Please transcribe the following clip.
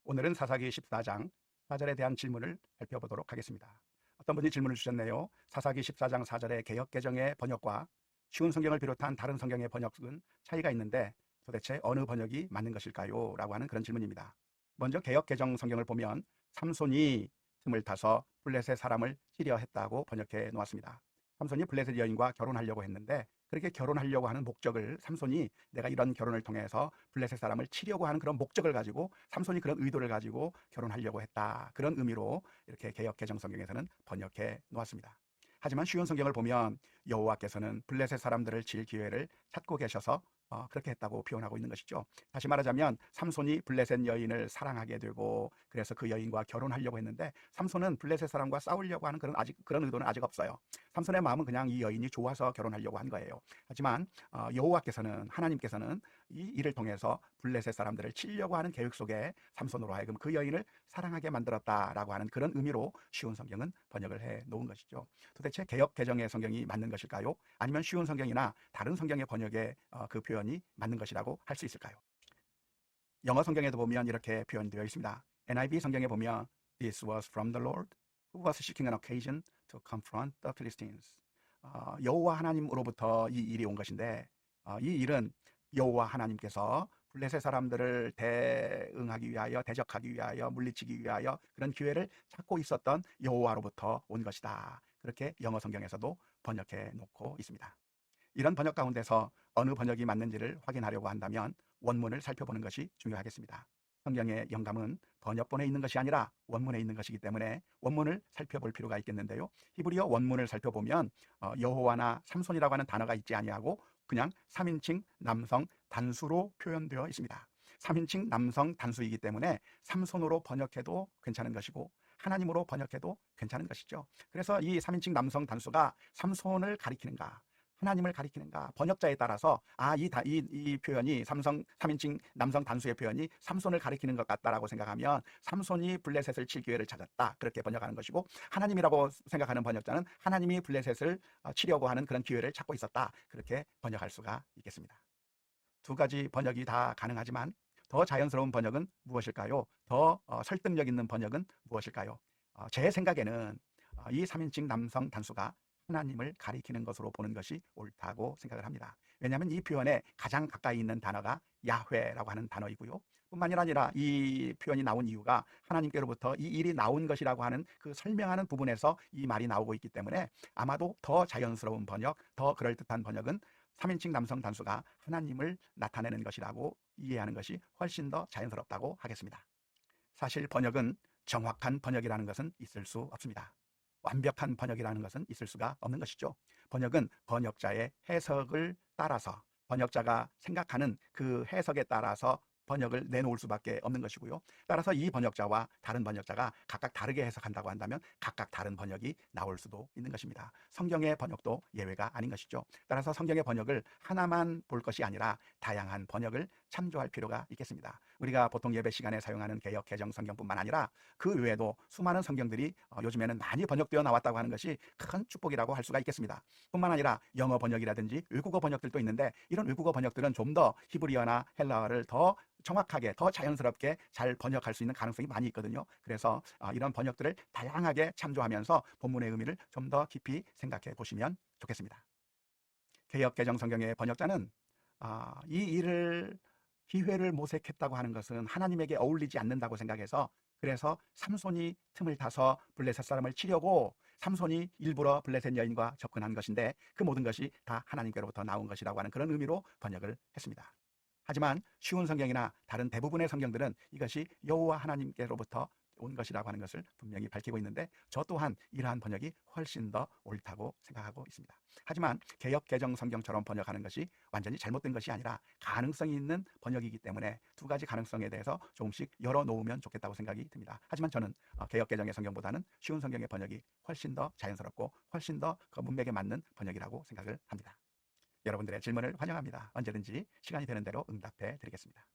오늘은 사사기 14장 4절에 대한 질문을 살펴보도록 하겠습니다. 어떤 분이 질문을 주셨네요. 사사기 14장 4절의 개역개정의 번역과 쉬운 성경을 비롯한 다른 성경의 번역은 차이가 있는데 도대체 어느 번역이 맞는 것일까요? 라고 하는 그런 질문입니다. 먼저 개역개정 성경을 보면 삼손이 틈을 타서 블레셋 사람을 치려 했다고 번역해 놓았습니다. 삼손이 블레셋 여인과 결혼하려고 했는데 그렇게 결혼하려고 하는 목적을 삼손이 내가 이런 결혼을 통해서 블레셋 사람을 치려고 하는 그런 목적을 가지고 삼손이 그런 의도를 가지고 결혼하려고 했다. 그런 의미로 이렇게 개역 개정 성경에서는 번역해 놓았습니다. 하지만 쉬운 성경을 보면 여호와께서는 블레셋 사람들을 칠 기회를 찾고 계셔서 그렇게 했다고 표현하고 있는 것이죠. 다시 말하자면 삼손이 블레셋 여인을 사랑하게 되고 그래서 그 여인과 결혼하려고 했는데 삼손은 블레셋 사람과 싸우려고 하는 그런 의도는 아직 없어요. 삼손의 마음은 그냥 이 여인이 좋아서 결혼하려고 한 거예요. 하지만 여호와께서는 하나님께서는 이 일을 통해서 블레셋 사람들을 치려고 하는 계획 속에 삼손으로 하여금 그 여인을 사랑하게 만들었다라고 하는 그런 의미로 쉬운 성경은 번역을 해 놓은 것이죠. 도대체 개역 개정의 성경이 맞는 것일까요? 아니면 쉬운 성경이나 다른 성경의 번역의 그 표현이 맞는 것이라고 할 수 있을까요? 영어 성경에도 보면 이렇게 표현되어 있습니다. NIV 성경에 보면 This was from the Lord who was seeking an occasion to confront the Philistines. 여호와 하나님으로부터 이 일이 온 것인데 이 일은 여호와 하나님께서 블레셋 사람들을 대응하기 위하여 대적하기 위하여 물리치기 위하여 그런 기회를 찾고 있었던 여호와로부터 온 것이다. 그렇게 영어 성경에서도 번역해 놓고 있습니다. 이런 번역 가운데서 어느 번역이 맞는지를 확인하려고 한다면 원문을 살펴보는 것이 중요하겠습니다. 성경의 영감은 번역본에 있는 것이 아니라 원문에 있는 것이기 때문에 원문을 살펴볼 필요가 있겠는데요. 히브리어 원문을 살펴보면 여호와나 삼손이라고 하는 단어가 있지 아니하고 그냥 3인칭 남성 단수로 표현되어 있습니다. 3인칭 남성 단수이기 때문에 삼손으로 번역해도 괜찮은 것이고 하나님으로 번역해도 괜찮은 것이죠. 그래서 이 3인칭 남성 단수가 삼손을 가리키는가 하나님을 가리키는가 번역자에 따라서 이 표현이 3인칭 남성 단수의 표현이 삼손을 가리키는 것 같다라고 생각하면 삼손이 블레셋을 칠 기회를 찾았다 그렇게 번역하는 것이고 하나님이라고 생각하는 번역자는 하나님이 블레셋을 치려고 하는 그런 기회를 찾고 있었다 그렇게 번역할 수가 있겠습니다. 두 가지 번역이 다 가능하지만 더 자연스러운 번역은 무엇일까요? 더 설득력 있는 번역은 무엇일까요? 제 생각에는 이 3인칭 남성 단수가 하나님을 가리키는 것으로 보는 것이 옳다고 생각을 합니다. 왜냐하면 이 표현에 가장 가까이 있는 단어가 야훼라고 하는 단어이고요. 뿐만 아니라 이 표현이 나온 이유가 하나님께로부터 이 일이 나온 것이라고 하는 그 설명하는 부분에서 이 말이 나오고 있기 때문에 아마도 더 자연스러운 번역, 더 그럴듯한 번역은 3인칭 남성 단수가 하나님을 나타내는 것이라고 이해하는 것이 훨씬 더 자연스럽다고 하겠습니다. 사실 번역은 정확한 번역이라는 것은 있을 수 없습니다. 완벽한 번역이라는 것은 있을 수가 없는 것이죠. 번역은 번역자의 해석을 따라서 번역자가 생각하는 그 해석에 따라서 번역을 내놓을 수밖에 없는 것이고요. 따라서 이 번역자와 다른 번역자가 각각 다르게 해석한다고 한다면 각각 다른 번역이 나올 수도 있는 것입니다. 성경의 번역도 예외가 아닌 것이죠. 따라서 성경의 번역을 하나만 볼 것이 아니라 다양한 번역을 참조할 필요가 있겠습니다. 우리가 보통 예배 시간에 사용하는 개역 개정 성경뿐만 아니라 그 외에도 수많은 성경들이 요즘에는 많이 번역되어 나왔다고 하는 것이 큰 축복이라고 할 수가 있겠습니다. 뿐만 아니라 영어 번역이라든지 외국어 번역들도 있는데 이런 외국어 번역들은 좀 더 히브리어나 헬라어를 더 정확하게 더 자연스럽게 잘 번역할 수 있는 가능성이 많이 있거든요. 그래서 이런 번역들을 다양하게 참조하면서 본문의 의미를 좀 더 깊이 생각해 보시면 좋겠습니다. 개역 개정 성경의 번역자는 이 일을 기회를 모색했다고 하는 것은 하나님에게 어울리지 않는다고 생각해서 그래서 삼손이 틈을 타서 블레셋 사람을 치려고 삼손이 일부러 블레셋 여인과 접근한 것인데 그 모든 것이 다 하나님께로부터 나온 것이라고 하는 그런 의미로 번역을 했습니다. 하지만 쉬운 성경이나 다른 대부분의 성경들은 이것이 여호와 하나님께로부터 온 것이라고 하는 것을 분명히 밝히고 있는데 저 또한 이러한 번역이 훨씬 더 옳다고 생각하고 있습니다. 하지만 개역 개정 성경처럼 번역하는 것이 완전히 잘못된 것이 아니라 가능성이 있는 번역이기 때문에 두 가지 가능성에 대해서 조금씩 열어놓으면 좋겠다고 생각이 듭니다. 하지만 저는 개역 개정의 성경보다는 쉬운 성경의 번역이 훨씬 더 자연스럽고 훨씬 더 그 문맥에 맞는 번역이라고 생각을 합니다. 여러분들의 질문을 환영합니다. 언제든지 시간이 되는 대로 응답해 드리겠습니다.